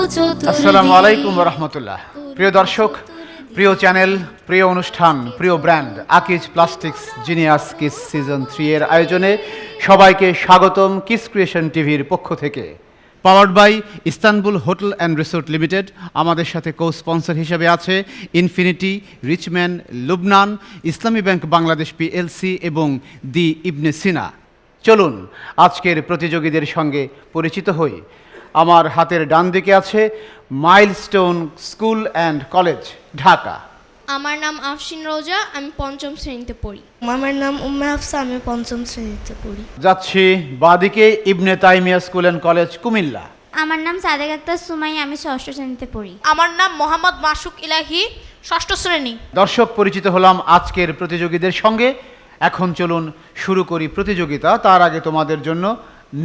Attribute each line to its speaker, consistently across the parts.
Speaker 1: আসসালামু আলাইকুম ওয়া রাহমাতুল্লাহ। প্রিয় দর্শক, প্রিয় চ্যানেল, প্রিয় অনুষ্ঠান, প্রিয় brand Akij plastics genius kids season 3 এর আয়োজনে সবাইকে স্বাগতম কিস ক্রিয়েশন টিভির পক্ষ থেকে। Powered by Istanbul hotel and resort limited. আমাদের সাথে কো স্পন্সর হিসেবে আছে infinity, Richman, Lubnan, Islami bank Bangladesh PLC এবং দি ইবনে সিনা। চলুন আজকের প্রতিযোগীদের সঙ্গে পরিচিত হই। আমার হাতের ডান দিকে আছে milestone school and college, Dhaka.
Speaker 2: আমার নাম আফশিন রোজা, আমি পঞ্চম শ্রেণীতে পড়ি।
Speaker 3: আমার নাম উম্মে হাফসা, আমি পঞ্চম শ্রেণীতে পড়ি।
Speaker 1: যাচ্ছি বাদিকে ইবনে Taimiya school and college, Comilla.
Speaker 4: আমার নাম সাদেক আক্তার সুমাই, আমি ষষ্ঠ শ্রেণীতে পড়ি।
Speaker 5: আমার নাম মোহাম্মদ মাসুক ইলাহি, ষষ্ঠ শ্রেণী।
Speaker 1: দর্শক, পরিচিত হলাম আজকের প্রতিযোগীদের সঙ্গে। এখন চলুন শুরু করি প্রতিযোগিতা। তার আগে তোমাদের জন্য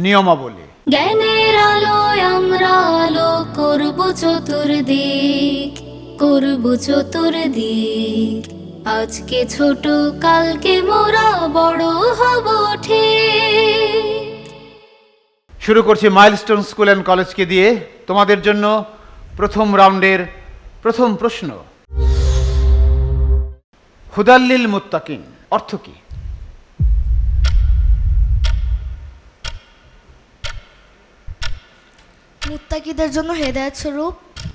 Speaker 1: নিয়মাবলী।
Speaker 4: জ্ঞানের আলোয় আমরা আলো করব চতুর্দিক, করব চতুর্দিক। আজকে ছোট, কালকে মোরা বড় হব ঠিক।
Speaker 1: শুরু করছি মাইলস্টোন স্কুল অ্যান্ড কলেজকে দিয়ে। তোমাদের জন্য প্রথম রাউন্ডের প্রথম প্রশ্ন, হুদাল্লিল মুত্তাকিন অর্থ কি?
Speaker 3: মুত্তাকিদের জন্য হেদায়েত স্বরূপ।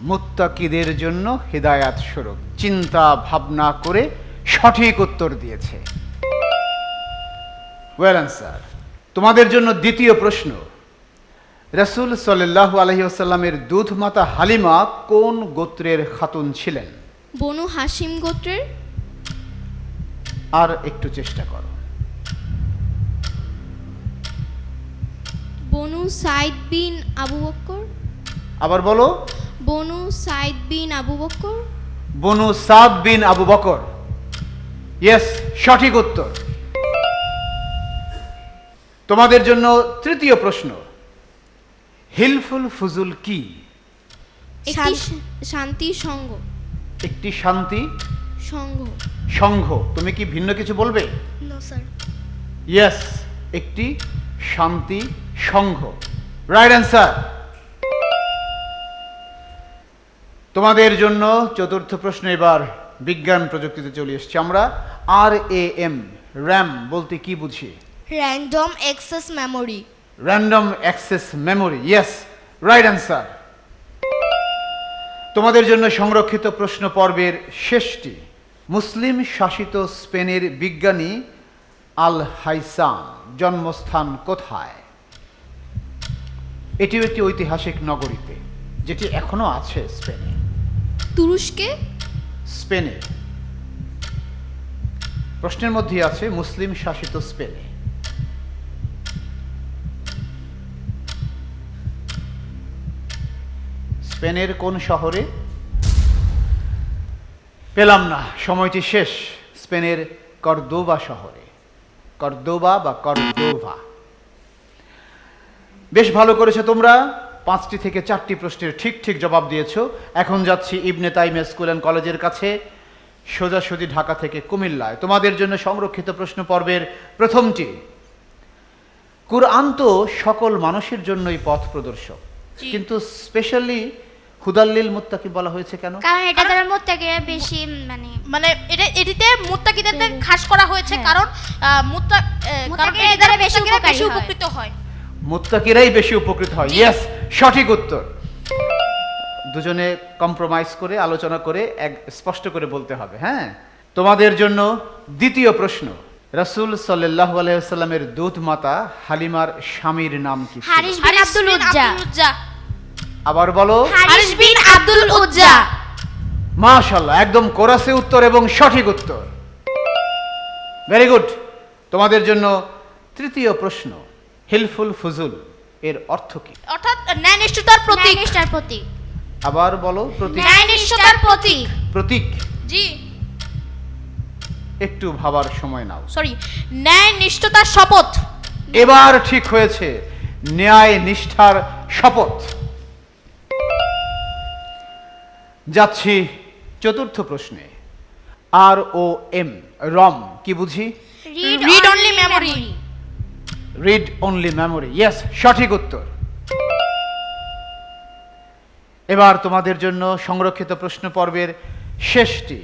Speaker 1: মুত্তাকিদের জন্য হিদায়াত স্বরূপ। চিন্তা ভাবনা করে সঠিক উত্তর দিয়েছে। Well answer. তোমাদের জন্য দ্বিতীয় প্রশ্ন, রাসূল সাল্লাল্লাহু আলাইহি ওয়াসাল্লামের দুধমাতা হালিমা কোন গোত্রের খাতুন ছিলেন?
Speaker 2: বনু হাসিম গোত্রের।
Speaker 1: আর একটু চেষ্টা করো।
Speaker 2: বনু সাইদ বিন আবু বকর।
Speaker 1: আবার বলো।
Speaker 2: বনু সাইদ বিন আবু বকর।
Speaker 1: বনু সাদ বিন আবু বকর। ইয়েস, সঠিক উত্তর। তোমাদের জন্য তৃতীয় প্রশ্ন, হিলফুল ফুজুল কি?
Speaker 2: একটি শান্তি সংঘ।
Speaker 1: একটি শান্তি
Speaker 2: সংঘ।
Speaker 1: সংঘ। তুমি কি ভিন্ন কিছু বলবে?
Speaker 3: No sir.
Speaker 1: ইয়েস, একটি শান্তি সংঘ। Right answer. তোমাদের জন্য চতুর্থ প্রশ্ন, এবার বিজ্ঞান প্রযুক্তিতে চলে এসেছি আমরা। RAM, র্যাম বলতে কি বুঝি?
Speaker 3: Random access memory.
Speaker 1: Random access memory. Yes, right answer. তোমাদের জন্য সংরক্ষিত প্রশ্ন পর্বের শেষটি, মুসলিম শাসিত স্পেনের বিজ্ঞানী আল হাইসাম জন্মস্থান কোথায়? এটিও একটি ঐতিহাসিক নগরীতে, যেটি এখনো আছে স্পেনে।
Speaker 2: তুরস্কে।
Speaker 1: স্পেনে। প্রশ্নের মধ্যে আছে মুসলিম শাসিত স্পেনে। স্পেনের কোন শহরে? পেলাম না, সময়টি শেষ। স্পেনের কর্দোবা শহরে। কর্দোবা বা কর্দোভা। বেশ ভালো করেছো তোমরা। 5টি থেকে 4টি প্রশ্নের ঠিক ঠিক জবাব দিয়েছো। এখন যাচ্ছি ইবনে তাইমিয়া স্কুল অ্যান্ড কলেজের কাছে, সোজাসুজি ঢাকা থেকে কুমিল্লায়। তোমাদের জন্য সংরক্ষিত প্রশ্ন পর্বের প্রথমটি, কুরআন তো সকল মানুষের জন্যই পথ প্রদর্শক, কিন্তু স্পেশালি হুদাল্লিল মুত্তাকি বলা হয়েছে কেন?
Speaker 4: কারণ এটা দ্বারা মুত্তাকিরা বেশি
Speaker 5: মানে এটিতে মুত্তাকিদের খাস করা হয়েছে, কারণ
Speaker 4: মুত্তাকিরা দ্বারা বেশি
Speaker 5: উপকৃত হয়।
Speaker 1: মুত্তাকিরাই বেশি উপকৃত হয়। ইয়েস, সঠিক উত্তর। দুজনে কম্প্রোমাইজ করে আলোচনা করে স্পষ্ট করে বলতে হবে। হ্যাঁ, তোমাদের জন্য দ্বিতীয় প্রশ্ন, রাসূল সাল্লাল্লাহু আলাইহি ওয়াসাল্লামের দুধ মাতা হালিমার স্বামীর নাম কি?
Speaker 4: হারিস বিন আব্দুল উজ্জা।
Speaker 1: আবার বলো।
Speaker 5: হারিস বিন আব্দুল উজ্জা।
Speaker 1: মাশাআল্লাহ, একদম কোরাসে উত্তর এবং সঠিক উত্তর। Very good. তোমাদের জন্য তৃতীয় প্রশ্ন, হিলফুল ফুজুল এর অর্থ কি?
Speaker 5: অর্থাৎ ন্যায়নিষ্ঠতার প্রতীক।
Speaker 4: ন্যায়নিষ্ঠার প্রতীক।
Speaker 1: আবার বলো। প্রতীক।
Speaker 5: ন্যায়নিষ্ঠতার প্রতীক।
Speaker 1: প্রতীক।
Speaker 5: জি,
Speaker 1: একটু ভাবার সময় নাও।
Speaker 5: সরি, ন্যায়নিষ্ঠতার শপথ।
Speaker 1: এবার ঠিক হয়েছে, ন্যায় নিষ্ঠার শপথ। যাচ্ছি চতুর্থ প্রশ্নে, ROM, রম কি বুঝি?
Speaker 5: Read only memory.
Speaker 1: Read only memory. Yes, সঠিক উত্তর। এবার তোমাদের জন্য সংরক্ষিত প্রশ্ন পর্বের শেষটি।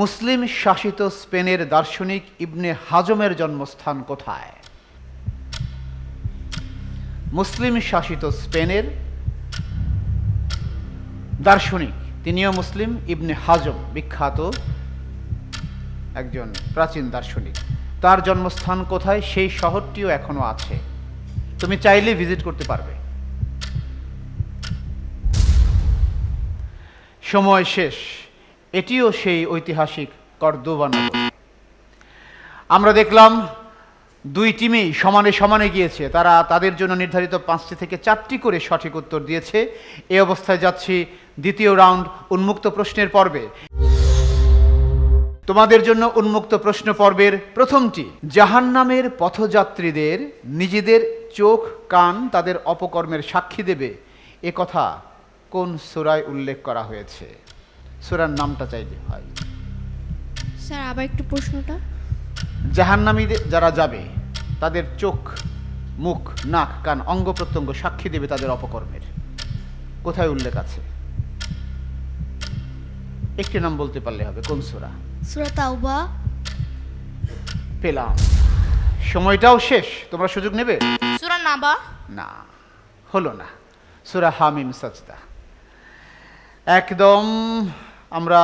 Speaker 1: মুসলিম শাসিত স্পেনের দার্শনিক ইবনে হাজমের জন্মস্থান কোথায়? মুসলিম শাসিত স্পেনের দার্শনিক, তিনিও মুসলিম, ইবনে হাজম, বিখ্যাত একজন প্রাচীন দার্শনিক। তার জন্মস্থান কোথায়? সেই শহরটিও এখনো আছে, তুমি চাইলে ভিজিট করতে পারবে। সময় শেষ। এটিও সেই ঐতিহাসিক কর্দোবা নগর। আমরা দেখলাম দুই টিমই সমানে সমানে গিয়েছে, তারা তাদের জন্য নির্ধারিত 5টি থেকে 4টি করে সঠিক উত্তর দিয়েছে। এই অবস্থায় যাচ্ছি দ্বিতীয় রাউন্ড উন্মুক্ত প্রশ্নের পর্বে। তোমাদের জন্য উন্মুক্ত প্রশ্ন পর্বের প্রথমটি। জাহান্নামের পথযাত্রীদের নিজেদের চোখ কান তাদের অপকর্মের সাক্ষী দেবে, এ কথা কোন সূরায় উল্লেখ করা হয়েছে? সূরার নামটা চাইতে হয়।
Speaker 2: স্যার আবার একটু প্রশ্নটা।
Speaker 1: জাহান্নামীদের যারা যাবে তাদের চোখ, মুখ, নাক, কান, অঙ্গ প্রত্যঙ্গ সাক্ষী দেবে তাদের অপকর্মের, কোথায় উল্লেখ আছে? একটি নাম বলতে পারলে হবে, কোন সূরা?
Speaker 3: সূরা তাওবা।
Speaker 1: পেলাম। সময়টাও শেষ, তোমরা সুযোগ নেবে?
Speaker 5: সূরা নাবা।
Speaker 1: না, হলো না। সূরা হামিম সাজদা। একদম আমরা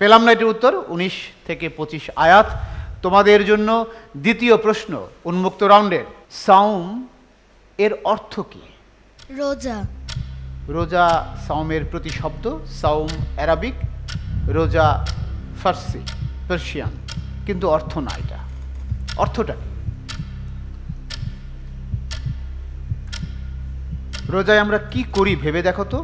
Speaker 1: পেলাম না এটির উত্তর। 19 থেকে 25 আয়াত। তোমাদের জন্য দ্বিতীয় প্রশ্ন উন্মুক্ত রাউন্ডের। সাওম এর অর্থ কি?
Speaker 3: রোজা।
Speaker 1: রোজা সাওমের প্রতিশব্দ। সাওম অ্যারাবিক, রোজা ফার্সি, পার্সিয়ান, কিন্তু অর্থ না এটা। অর্থটা কি? রোজায় আমরা কি করি ভেবে দেখো তো।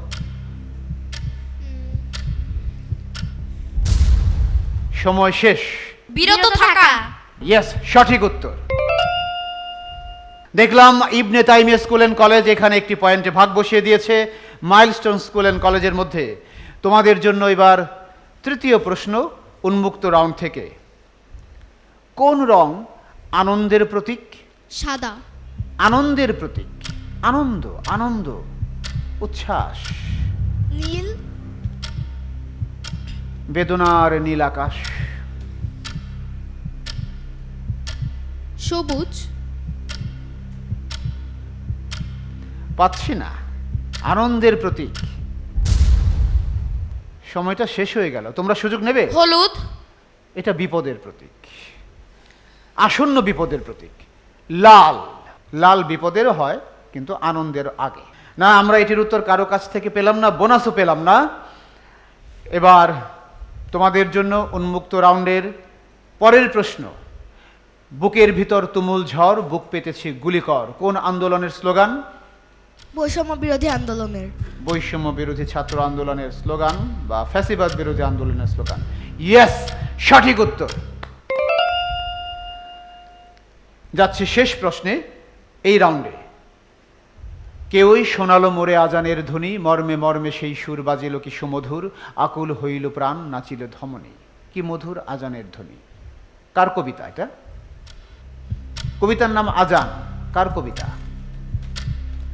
Speaker 1: সময় শেষ।
Speaker 5: বিরত থাকা।
Speaker 1: ইয়েস, সঠিক উত্তর। দেখলাম ইবনে তাইমিয়া স্কুল অ্যান্ড কলেজ এখানে একটি পয়েন্টে ভাগ বসিয়ে দিয়েছে মাইলস্টোন স্কুল অ্যান্ড কলেজের মধ্যে। তোমাদের জন্য এবার তৃতীয় প্রশ্ন উন্মুক্ত রাউন্ড থেকে। কোন রং আনন্দের প্রতীক?
Speaker 2: সাদা।
Speaker 1: আনন্দের প্রতীক, আনন্দ, আনন্দ, উচ্ছ্বাস।
Speaker 3: নীল।
Speaker 1: বেদনার নীল আকাশ।
Speaker 2: সবুজ।
Speaker 1: পাচ্ছি না। আনন্দের প্রতীক। সময়টা শেষ হয়ে গেল, তোমরা সুযোগ নেবে?
Speaker 5: হলুদ।
Speaker 1: এটা বিপদের প্রতীক, আসন্ন বিপদের প্রতীক। লাল, লাল বিপদেরও হয় কিন্তু আনন্দের আগে। না, আমরা এটির উত্তর কারো কাছ থেকে পেলাম না, বোনাসও পেলাম না। এবার তোমাদের জন্য উন্মুক্ত রাউন্ডের পরের প্রশ্ন। বুকের ভিতর তুমুল ঝড়, বুক পেতেছি গুলিকর, কোন আন্দোলনের স্লোগান?
Speaker 3: বৈষম্য বিরোধী আন্দোলনের।
Speaker 1: বৈষম্য বিরোধী ছাত্র আন্দোলনের স্লোগান বা ফ্যাসিবাদ বিরোধী আন্দোলনের স্লোগান। ইয়েস, সঠিক উত্তর। যাচ্ছে শেষ প্রশ্নে এই রাউন্ডে। কেউই শোনালো মোরে আজানের ধ্বনি, মর্মে মর্মে সেই সুর বাজিল কি সুমধুর, আকুল হইল প্রাণ নাচিল ধমনী। কি মধুর আজানের ধ্বনি। কার কবিতা এটা? কবিতার নাম আজান। কার কবিতা?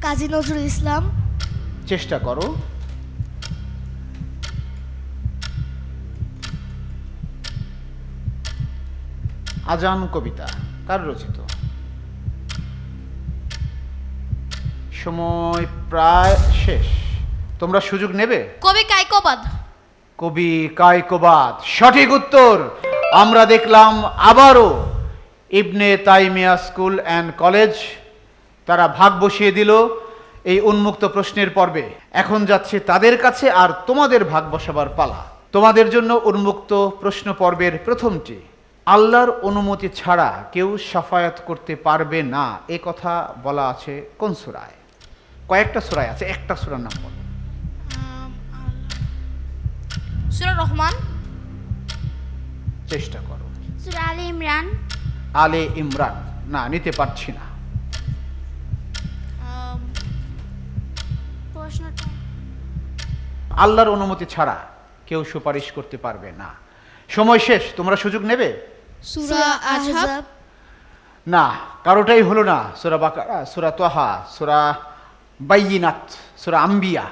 Speaker 3: কাজী নজরুল ইসলাম।
Speaker 1: চেষ্টা করো। আজান কবিতা কার রচিত? সময় প্রায় শেষ, তোমরা সুযোগ নেবে?
Speaker 5: কবি কায়কোবাদ।
Speaker 1: কবি কায়কোবাদ, সঠিক উত্তর। আমরা দেখলাম আবারও ইবনে তাইমিয়া স্কুল অ্যান্ড কলেজ তারা ভাগ বসিয়ে দিল এই উন্মুক্ত প্রশ্নের পর্বে। এখন যাচ্ছে তাদের কাছে আর তোমাদের ভাগ বসাবার পালা। তোমাদের জন্য উন্মুক্ত প্রশ্ন পর্বের প্রথমটি। আল্লাহর অনুমতি ছাড়া কেউ শাফায়াত করতে পারবে না, এ কথা বলা আছে কোন সূরায়? কয়েকটা সূরায় আছে, একটা সূরার নাম বলো।
Speaker 5: সূরা রহমান।
Speaker 1: চেষ্টা করো।
Speaker 4: সূরা আলে ইমরান।
Speaker 1: আলে ইমরান। না, নিতে পারছি না।
Speaker 4: প্রশ্নটা
Speaker 1: আল্লাহর অনুমতি ছাড়া কেউ সুপারিশ করতে পারবে না। সময় শেষ, তোমরা সুযোগ নেবে?
Speaker 2: সূরা আহজাব।
Speaker 1: না, কারোটাই হলো না। সূরা বাকারা, সূরা তাহা, সূরা বাইয়িনাত, সূরা আম্বিয়া,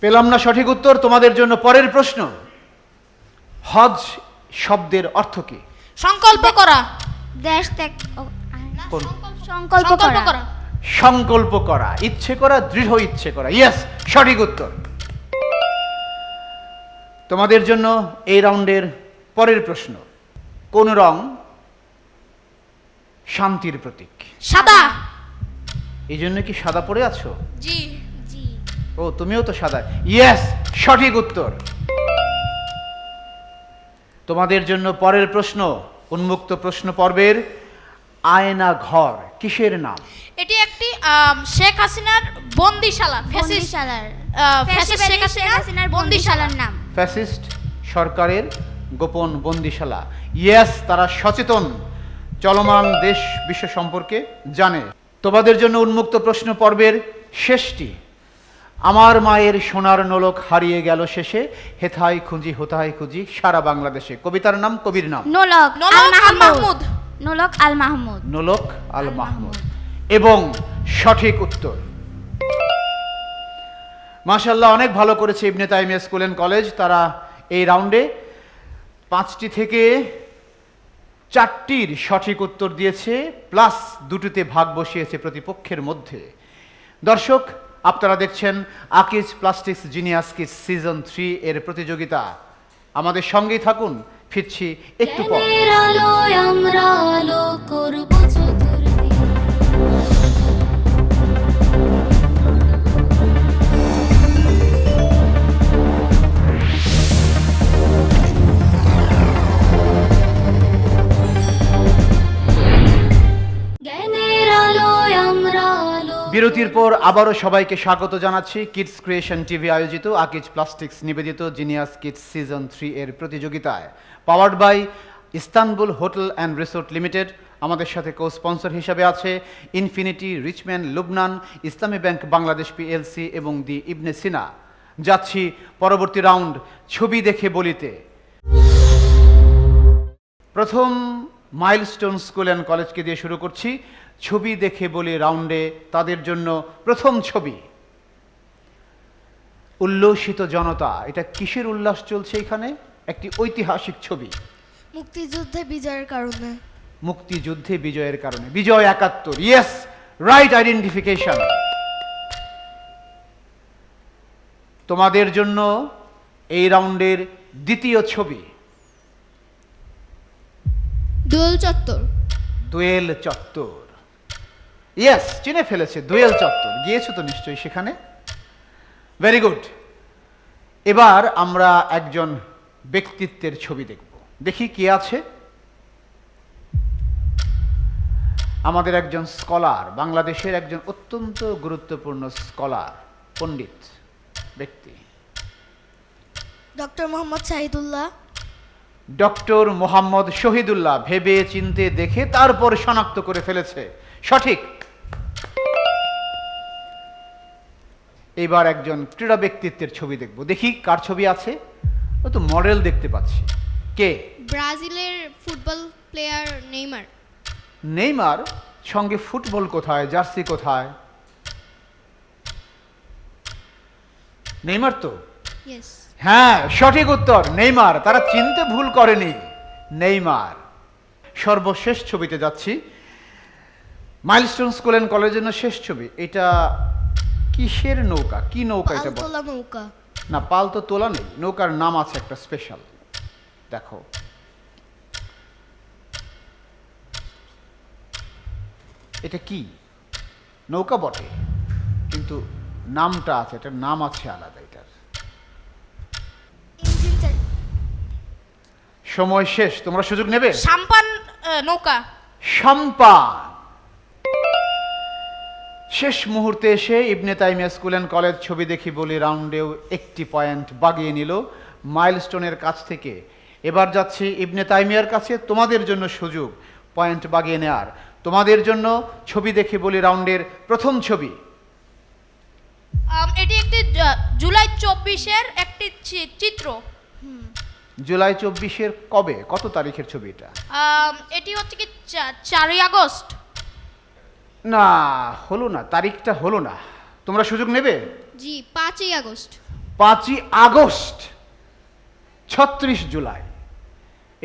Speaker 1: পেলাম না সঠিক উত্তর। তোমাদের জন্য পরের প্রশ্ন, হজ শব্দের অর্থ কি?
Speaker 5: সংকল্প করা।
Speaker 4: দেশ ত্যাগ
Speaker 1: কোন?
Speaker 4: সংকল্প
Speaker 5: সংকল্প
Speaker 4: করা
Speaker 5: করা।
Speaker 1: সংকল্প করা, ইচ্ছে করা, দৃঢ় ইচ্ছে করা। ইয়েস, সঠিক উত্তর। তোমাদের জন্য এই রাউন্ডের পরের প্রশ্ন, কোন রং শান্তির প্রতীক?
Speaker 5: সাদা।
Speaker 1: এই জন্য কি সাদা পরে আছো?
Speaker 5: জি।
Speaker 1: ও, তুমিও তো সাদা। ইয়েস, সঠিক উত্তর। তোমাদের জন্য পরের প্রশ্ন, উন্মুক্ত প্রশ্ন পর্বের, আয়না ঘর কিসের নাম?
Speaker 5: এটি একটি শেখ হাসিনার বন্দিশালা। ফ্যাসিস্ট
Speaker 4: বন্দিশালার
Speaker 5: ফ্যাসিস্ট শেখ হাসিনার
Speaker 4: বন্দিশালার নাম।
Speaker 1: ফ্যাসিস্ট সরকারের গোপন বন্দিশালা। ইয়েস, তারা সচেতন, চলমান দেশ বিশ্ব সম্পর্কে জানে। তোমাদের জন্য উন্মুক্ত প্রশ্ন পর্বের শেষটি, আমার মায়ের সোনার নোলক হারিয়ে গেল শেষে, হেথায় খুঁজি হোথায় খুঁজি সারা বাংলাদেশে। কবিতার নাম, কবির নাম?
Speaker 4: নোলক
Speaker 5: নোলক আল মাহমুদ।
Speaker 4: নোলক আল মাহমুদ।
Speaker 1: নোলক আল মাহমুদ। এবং সঠিক উত্তর। মাশাআল্লাহ, অনেক ভালো করেছে ইবনে তাইমিয়া স্কুল অ্যান্ড কলেজ। তারা এই রাউন্ডে 5টি থেকে 4টির সঠিক উত্তর দিয়েছে, প্লাস 2টিতে ভাগ বসিয়েছে প্রতিপক্ষের মধ্যে। দর্শক, আপনারা দেখছেন Akij plastics genius kids season 3 এর প্রতিযোগিতা। আমাদের সঙ্গেই থাকুন, ফিরছি একটু পর।
Speaker 4: জ্ঞানের আলোয় আমরা আলো করব চতুর্দিক। জ্ঞানের আলোয় আমরা আলো।
Speaker 1: বিরতির পর আবারও সবাইকে স্বাগত জানাচ্ছি কিডস ক্রিয়েশন টিভি আয়োজিত আকিজ প্লাস্টিক্স নিবেদিত জিনিয়াস কিডস সিজন 3 এর প্রতিযোগিতায়, powered by Istanbul hotel and resort limited. আমাদের সাথে কো স্পন্সর হিসাবে আছে infinity, Richman, Lubnan, Islami bank Bangladesh PLC এবং দি ইবনে সিনা। যাচ্ছি পরবর্তী রাউন্ড, ছবি দেখে বলিতে। প্রথম মাইলস্টোন স্কুল অ্যান্ড কলেজকে দিয়ে শুরু করছি। ছবি দেখে বলি রাউন্ডে তাদের জন্য প্রথম ছবি, উল্লসিত জনতা। এটা কিসের উল্লাস চলছে এখানে? একটি ঐতিহাসিক ছবি।
Speaker 3: মুক্তিযুদ্ধে বিজয়ের কারণে।
Speaker 1: মুক্তিযুদ্ধে বিজয়ের কারণে, বিজয় 71। Yes, right identification. তোমাদের জন্য এই রাউন্ডের দ্বিতীয় ছবি,
Speaker 2: দোল চত্বর।
Speaker 1: দোয়েল চত্বর। ইয়েস, চিনে ফেলেছে, দোয়েল চত্বর। গিয়েছো তো নিশ্চয়ই সেখানে। Very good. এবার আমরা একজন ব্যক্তিত্বের ছবি দেখব। দেখি কে আছে। আমাদের একজন স্কলার, বাংলাদেশের একজন অত্যন্ত গুরুত্বপূর্ণ স্কলার, পণ্ডিত ব্যক্তি,
Speaker 3: ডক্টর মোহাম্মদ শাহিদুল্লাহ।
Speaker 1: ডক্টর মোহাম্মদ শহীদুল্লাহ। ভেবে চিনতে দেখে তারপর শনাক্ত করে ফেলেছে, সঠিক। এবার একজন ক্রীড়া ব্যক্তিত্বের ছবি দেখব। দেখি কার ছবি আছে। ও তো মডেল দেখতে পাচ্ছি। কে?
Speaker 2: ব্রাজিলের ফুটবল প্লেয়ার নেইমার।
Speaker 1: নেইমার? সঙ্গে ফুটবল কোথায়, জার্সি কোথায়? নেইমার তো।
Speaker 2: ইয়েস।
Speaker 1: হ্যাঁ, সঠিক উত্তর, নেইমার। তারা চিনতে ভুল করেনি, নেইমার। সর্বশেষ ছবিতে যাচ্ছি, মাইলস্টোন স্কুল অ্যান্ড কলেজের জন্য শেষ ছবি। এটা কিসের নৌকা? কি নৌকা এটা?
Speaker 3: পালতোলা নৌকা।
Speaker 1: না, পাল তো তোলা নেই, নৌকার নাম আছে একটা স্পেশাল। দেখো, এটা কি নৌকা বটে, কিন্তু নামটা আছে, এটার নাম আছে আলাদা। এটার
Speaker 3: ইঞ্জিন
Speaker 1: সময় শেষ, তোমরা সুযোগ নেবে।
Speaker 5: সাম্পান নৌকা।
Speaker 1: সাম্পান। শেষ মুহূর্তে এসে ইবনে তাইমিয়া স্কুল অ্যান্ড কলেজ ছবি দেখি বলি রাউন্ডেও একটি পয়েন্ট বাগিয়ে নিল মাইলস্টোনের কাছ থেকে। এবার যাচ্ছি ইবনে তাইমিয়ার কাছে, তোমাদের জন্য সুযোগ পয়েন্ট বাগিয়ে নেয়ার। তোমাদের জন্য ছবি দেখি বলি রাউন্ডের প্রথম ছবি,
Speaker 5: এটি একটি জুলাই 24-এর একটি চিত্র।
Speaker 1: জুলাই 24-এর কবে, কত তারিখের ছবি এটা?
Speaker 5: এটি হচ্ছে কি 4ই আগস্ট।
Speaker 1: না, হলো না, তারিখটা হলো না। তোমরা সুযোগ নেবে?
Speaker 2: জি, 5ই আগস্ট।
Speaker 1: 5ই আগস্ট, 36 জুলাই,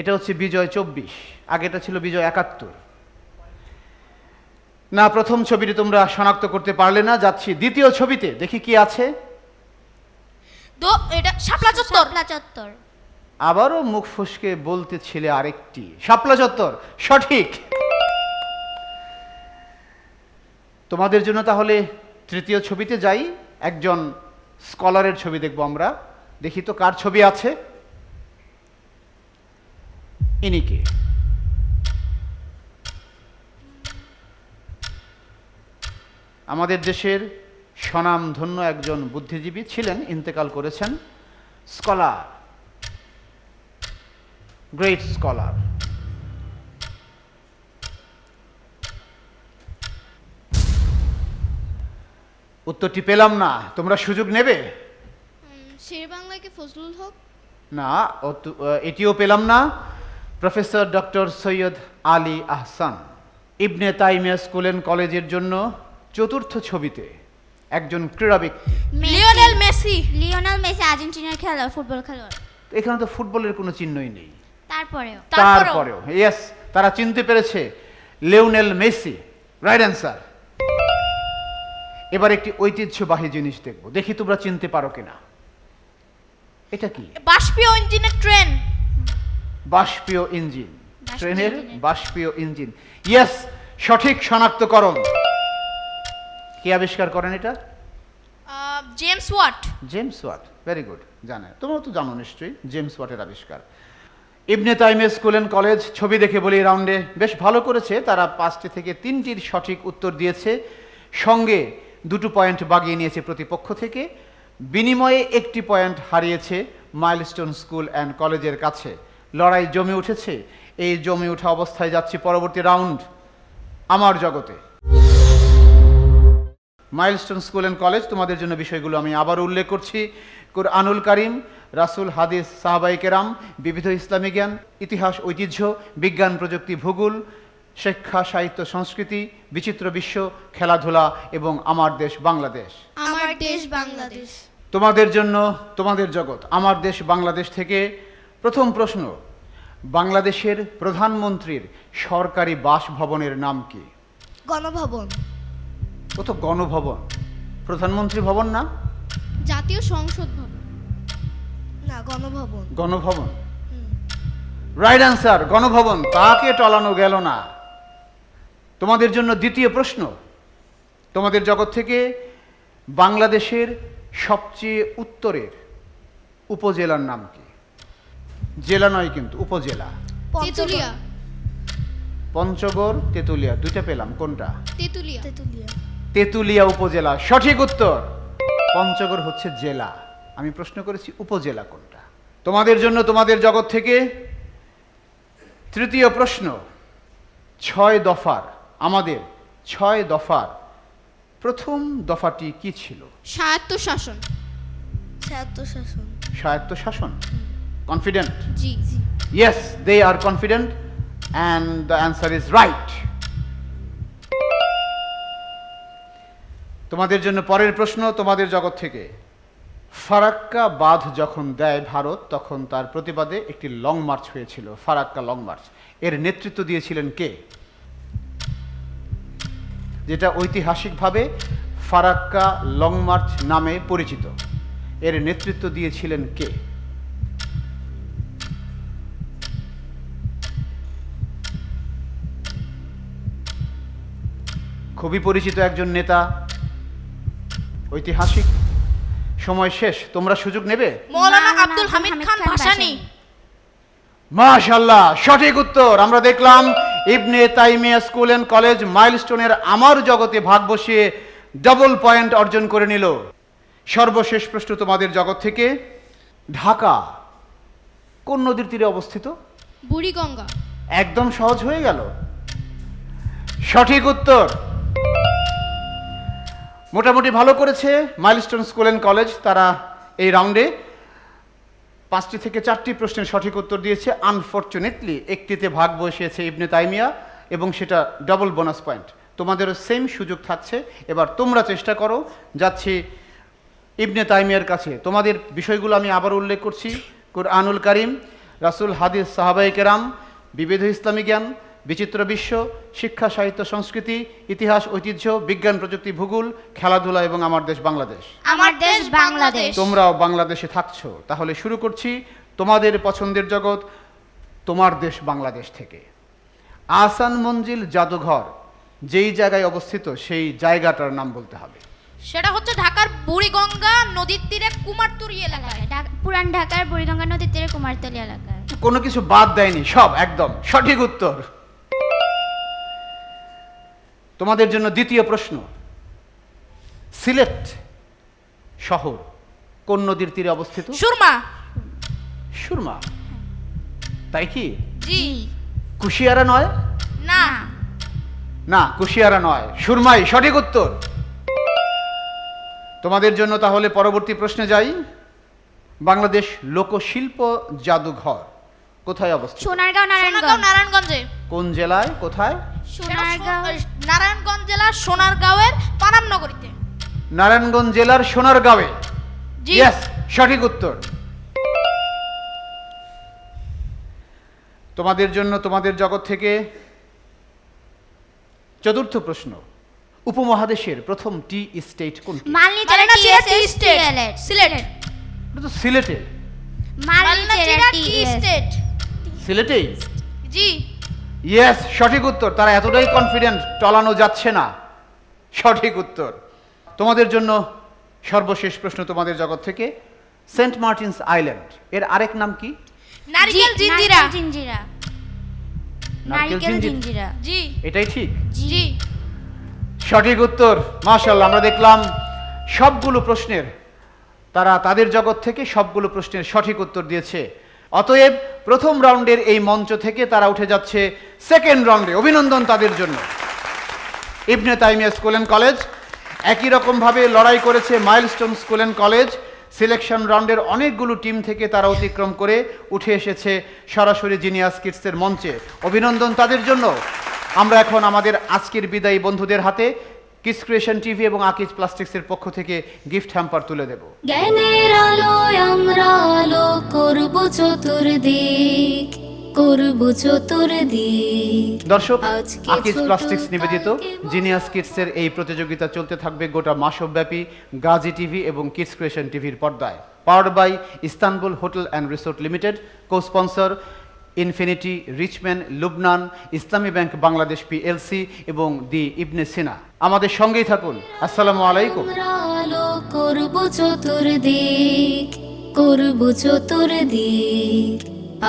Speaker 1: এটা হচ্ছে বিজয় 24, আগেটা ছিল বিজয় 71। না, প্রথম ছবিটি তোমরা শনাক্ত করতে পারলে না, যাচ্ছি দ্বিতীয় ছবিতে, দেখি কি আছে।
Speaker 5: এটা শাপলা চত্বর।
Speaker 4: শাপলা চত্বর।
Speaker 1: আবারও মুখ ফসকে বলতেছিলে আরেকটি, শাপলা চত্বর, সঠিক। তোমাদের জন্য তাহলে তৃতীয় ছবিতে যাই, একজন স্কলারের ছবি দেখব আমরা। দেখি তো কার ছবি আছে। ইনি কে? আমাদের দেশের স্বনামধন্য একজন বুদ্ধিজীবী ছিলেন, ইন্তেকাল করেছেন, স্কলার, গ্রেট স্কলার। উত্তরটি পেলাম না, তোমরা সুযোগ নেবে?
Speaker 2: শের বাংলায় কি ফজলুল হক?
Speaker 1: না, এটিও পেলাম না। Professor doctor Syed Ali Ahsan. Ibn Taimiya school and কলেজের জন্য চতুর্থ ছবিতে একজন ক্রীড়া ব্যক্তি।
Speaker 5: Lionel Messi.
Speaker 4: লিওনেল মেসি আর্জেন্টিনার খেলোয়াড়, ফুটবল খেলোয়াড়।
Speaker 1: এখানে তো ফুটবলের কোনো চিহ্নই নেই।
Speaker 4: তারপরেও
Speaker 1: তারপরেও ইয়েস, তারা চিনতে পেরেছে লিওনেল মেসি, রাইট অ্যান্সার। এবার একটি ঐতিহ্যবাহী জিনিস দেখব, দেখি তোমরা চিনতে পারো কিনা। এটা কি?
Speaker 5: বাষ্পীয় ইঞ্জিনের ট্রেন।
Speaker 1: বাষ্পীয় ইঞ্জিন, ট্রেনের বাষ্পীয় ইঞ্জিন। ইয়েস, সঠিক শনাক্তকরণ। কে আবিষ্কার করেন এটা?
Speaker 5: James Watt.
Speaker 1: James Watt, very good, জানেন, তোমরা তো জানো নিশ্চয়ই জেমস ওয়াটের আবিষ্কার। Ibn Taimiya school and college, ছবি দেখে বলি রাউন্ডে বেশ ভালো করেছে, তারা 5টি থেকে 3টির সঠিক উত্তর দিয়েছে, সঙ্গে 2 পয়েন্ট বাগিয়ে নিয়েছে প্রতিপক্ষ থেকে, বিনিময়ে 1টি পয়েন্ট হারিয়েছে মাইলস্টোন স্কুল অ্যান্ড কলেজের কাছে। লড়াই জমে উঠেছে, এই জমে ওঠা অবস্থায় যাচ্ছি পরবর্তী রাউন্ড, আমার জগতে। মাইলস্টোন স্কুল অ্যান্ড কলেজ, তোমাদের জন্য বিষয়গুলো আমি আবার উল্লেখ করছি। কুরআনুল কারীম, রাসূল, হাদিস, সাহাবায়ে কেরাম, বিবিধ ইসলামী জ্ঞান, ইতিহাস, ঐতিহ্য, বিজ্ঞান, প্রযুক্তি, ভূগোল, শিক্ষা, সাহিত্য, সংস্কৃতি, বিচিত্র বিশ্ব, খেলাধুলা এবং আমার দেশ বাংলাদেশ।
Speaker 2: আমার দেশ বাংলাদেশ।
Speaker 1: তোমাদের জন্য তোমাদের জগৎ, আমার দেশ বাংলাদেশ থেকে প্রথম প্রশ্ন, বাংলাদেশের প্রধানমন্ত্রীর সরকারি বাসভবনের নাম কি?
Speaker 3: গণভবন।
Speaker 1: ও তো গণভবন, প্রধানমন্ত্রী ভবন না?
Speaker 2: জাতীয় সংসদ ভবন।
Speaker 3: না, গণভবন।
Speaker 1: গণভবন, রাইট অ্যান্সার, গণভবন, তাকে টলানো গেল না। তোমাদের জন্য দ্বিতীয় প্রশ্ন, তোমাদের জগৎ থেকে বাংলাদেশের সবচেয়ে উত্তরের উপজেলার নাম কি? জেলা নয় কিন্তু, উপজেলা।
Speaker 2: তেতুলিয়া।
Speaker 1: পঞ্চগড়, তেতুলিয়া, দুইটা পেলাম, কোনটা?
Speaker 2: তেতুলিয়া।
Speaker 3: তেতুলিয়া।
Speaker 1: তেতুলিয়া উপজেলা, সঠিক উত্তর। পঞ্চগড় হচ্ছে জেলা, আমি প্রশ্ন করেছি উপজেলা কোনটা। তোমাদের জন্য তোমাদের জগৎ থেকে তৃতীয় প্রশ্ন, 6 দফার, আমাদের 6 দফার প্রথম দফাটি কি ছিল?
Speaker 2: স্বায়ত্তশাসন।
Speaker 3: স্বায়ত্তশাসন।
Speaker 1: স্বায়ত্তশাসন, confident?
Speaker 2: G.
Speaker 1: Yes, they are confident and the answer is right. তোমাদের জন্য পরের প্রশ্ন, তোমাদের জগৎ থেকে ফারাক্কা বাঁধ যখন দেয় ভারত, তখন তার প্রতিবাদে একটি লং মার্চ হয়েছিল, ফারাক্কা লং মার্চ। এর নেতৃত্ব দিয়েছিলেন কে? যেটা ঐতিহাসিকভাবে ফারাক্কা লং মার্চ নামে পরিচিত, এর নেতৃত্ব দিয়েছিলেন কে? খুবই পরিচিত একজন নেতা, ঐতিহাসিক। সময় শেষ, তোমরা সুযোগ নেবে?
Speaker 5: মৌলানা আব্দুল হামিদ খান ভাসানী।
Speaker 1: মাশাআল্লাহ, সঠিক উত্তর। আমরা দেখলাম ইবনে তাইমিয়া স্কুল অ্যান্ড কলেজ মাইলস্টোনের আমার জগতে ভাগ বসিয়ে ডাবল পয়েন্ট অর্জন করে নিল। সর্বশেষ প্রশ্ন তোমাদের জগৎ থেকে, ঢাকা কোন নদীর তীরে অবস্থিত?
Speaker 2: বুড়িগঙ্গা।
Speaker 1: একদম সহজ হয়ে গেল, সঠিক উত্তর। মোটামুটি ভালো করেছে মাইলস্টোন স্কুল অ্যান্ড কলেজ, তারা এই রাউন্ডে 5টি থেকে 4টি প্রশ্নের সঠিক উত্তর দিয়েছে। আনফরচুনেটলি একটিতে ভাগ বসিয়েছে ইবনে তাইমিয়া, এবং সেটা ডাবল বোনাস পয়েন্ট। তোমাদেরও সেম সুযোগ থাকছে, এবার তোমরা চেষ্টা করো। যাচ্ছি ইবনে তাইমিয়ার কাছে। তোমাদের বিষয়গুলো আমি আবার উল্লেখ করছি: কুরআনুল কারীম, রাসূল, হাদিস, সাহাবায়ে কেরাম, বিবিধ ইসলামী জ্ঞান, বিচিত্র বিশ্ব, শিক্ষা, সাহিত্য, সংস্কৃতি, ইতিহাস, ঐতিহ্য, বিজ্ঞান, প্রযুক্তি, ভূগোল, খেলাধুলা এবং আমার দেশ বাংলাদেশ।
Speaker 5: আমার দেশ বাংলাদেশ।
Speaker 1: তোমরাও বাংলাদেশে থাকছো, তাহলে শুরু করছি তোমাদের পছন্দের জগৎ, তোমার দেশ বাংলাদেশ থেকে। আহসান মঞ্জিল জাদুঘর যেই জায়গায় অবস্থিত সেই জায়গাটার নাম বলতে হবে।
Speaker 5: সেটা হচ্ছে ঢাকার বুড়িগঙ্গা নদীর তীরে কুমারটুলি এলাকায়।
Speaker 6: পুরান ঢাকার বুড়িগঙ্গা নদীর তীরে কুমারতলী এলাকায়।
Speaker 1: কোনো কিছু বাদ দেয়নি, সব একদম সঠিক উত্তর। তোমাদের জন্য দ্বিতীয় প্রশ্ন: সিলেট শহর কোন নদীর তীরে অবস্থিত?
Speaker 5: সুরমা।
Speaker 1: সুরমা, তাই কি?
Speaker 5: জি।
Speaker 1: কুশিয়ারা নয়?
Speaker 5: না।
Speaker 1: না, কুশিয়ারা নয়, সুরমাই সঠিক উত্তর। তোমাদের জন্য তাহলে পরবর্তী প্রশ্নে যাই। বাংলাদেশ লোকশিল্প জাদুঘর কোথায় অবস্থিত?
Speaker 6: সোনারগাঁও
Speaker 5: সোনারগাঁও
Speaker 6: নারায়ণগঞ্জ।
Speaker 5: নারায়ণগঞ্জে।
Speaker 1: কোন জেলায়, কোথায়?
Speaker 6: সোনারগাঁও
Speaker 5: নারায়ণগঞ্জ জেলার সোনারগাঁওয়ের পানামনগরীতে।
Speaker 1: নারায়ণগঞ্জ জেলার সোনারগাঁওয়ে।
Speaker 5: জি।
Speaker 1: ইয়েস, সঠিক উত্তর। তোমাদের জন্য তোমাদের জগৎ থেকে চতুর্থ প্রশ্ন: উপমহাদেশের প্রথম টি স্টেট কোনটি?
Speaker 6: মালনীচেরা
Speaker 5: মালনা চিরা টি
Speaker 6: টি
Speaker 5: স্টেট। সিলেট।
Speaker 1: এটা তো সিলেটে।
Speaker 5: মালনা
Speaker 6: মালনীচেরা
Speaker 5: চিরা
Speaker 6: টি
Speaker 5: টি স্টেট।
Speaker 1: সিলেটেই?
Speaker 5: জি।
Speaker 1: ইয়েস, সঠিক উত্তর। তারা এতটাই কনফিডেন্ট, টলানো যাচ্ছে না। সঠিক উত্তর। তোমাদের জন্য সর্বশেষ প্রশ্ন তোমাদের জগৎ থেকে: সেন্ট মার্টিনস আইল্যান্ড এর আরেক নাম কি?
Speaker 5: নারিকেল জিঞ্জিরা।
Speaker 6: জিঞ্জিরা।
Speaker 1: নারকেল
Speaker 6: নারিকেল
Speaker 1: জিঞ্জিরা।
Speaker 6: জিঞ্জিরা।
Speaker 5: জি।
Speaker 1: এটাই ঠিক?
Speaker 5: জি।
Speaker 1: সঠিক উত্তর। মাশাআল্লাহ, আমরা দেখলাম সবগুলো প্রশ্নের, তারা তাদের জগৎ থেকে সবগুলো প্রশ্নের সঠিক উত্তর দিয়েছে। অতএব প্রথম রাউন্ডের এই মঞ্চ থেকে তারা উঠে যাচ্ছে সেকেন্ড রাউন্ডে। অভিনন্দন তাদের জন্য। ইবনে তাইমিয়া স্কুল অ্যান্ড কলেজ একই রকমভাবে লড়াই করেছে milestone school and college. Selection রাউন্ডের অনেকগুলো টিম থেকে তারা অতিক্রম করে উঠে এসেছে সরাসরি জিনিয়াস কিডসের মঞ্চে। অভিনন্দন তাদের জন্য। আমরা এখন আমাদের আজকের বিদায়ী বন্ধুদের হাতে কিডস ক্রিয়েশন টিভি এবং আকিজ প্লাস্টিক্সের পক্ষ থেকে গিফট হ্যাম্পার তুলে দেব।
Speaker 4: জ্ঞানের আলোয় আমরা আলো করব চতুর্দিক, করব চতুর্দিক।
Speaker 1: দর্শক,
Speaker 4: আজকে
Speaker 1: আকিজ
Speaker 4: ছোট
Speaker 1: প্লাস্টিক্স নিবেদিত
Speaker 4: কালকে
Speaker 1: জিনিয়াস কিডসের এই প্রতিযোগিতা চলতে থাকবে গোটা মাসব্যাপী গাজী টিভি এবং কিডস ক্রিয়েশন টিভির পর্দায়। Powered by Istanbul hotel and resort limited, co sponsor infinity, Richman, Lubnan, Islami bank Bangladesh PLC এবং দি ইবনে সিনা। আমাদের সঙ্গেই থাকুন। আসসালামু আলাইকুম।
Speaker 4: আমরা আলো করব চতুর্দিক, করব চতুর্দিক।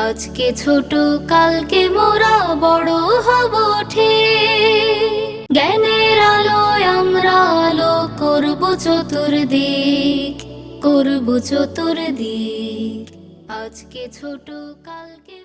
Speaker 4: আজকে ছোট কালকে মোরা বড় হব ঠিক। জ্ঞানের আলোয় আমরা আলো করব চতুর্দিক, করব চতুর্দিক। আজকে ছোট কালকে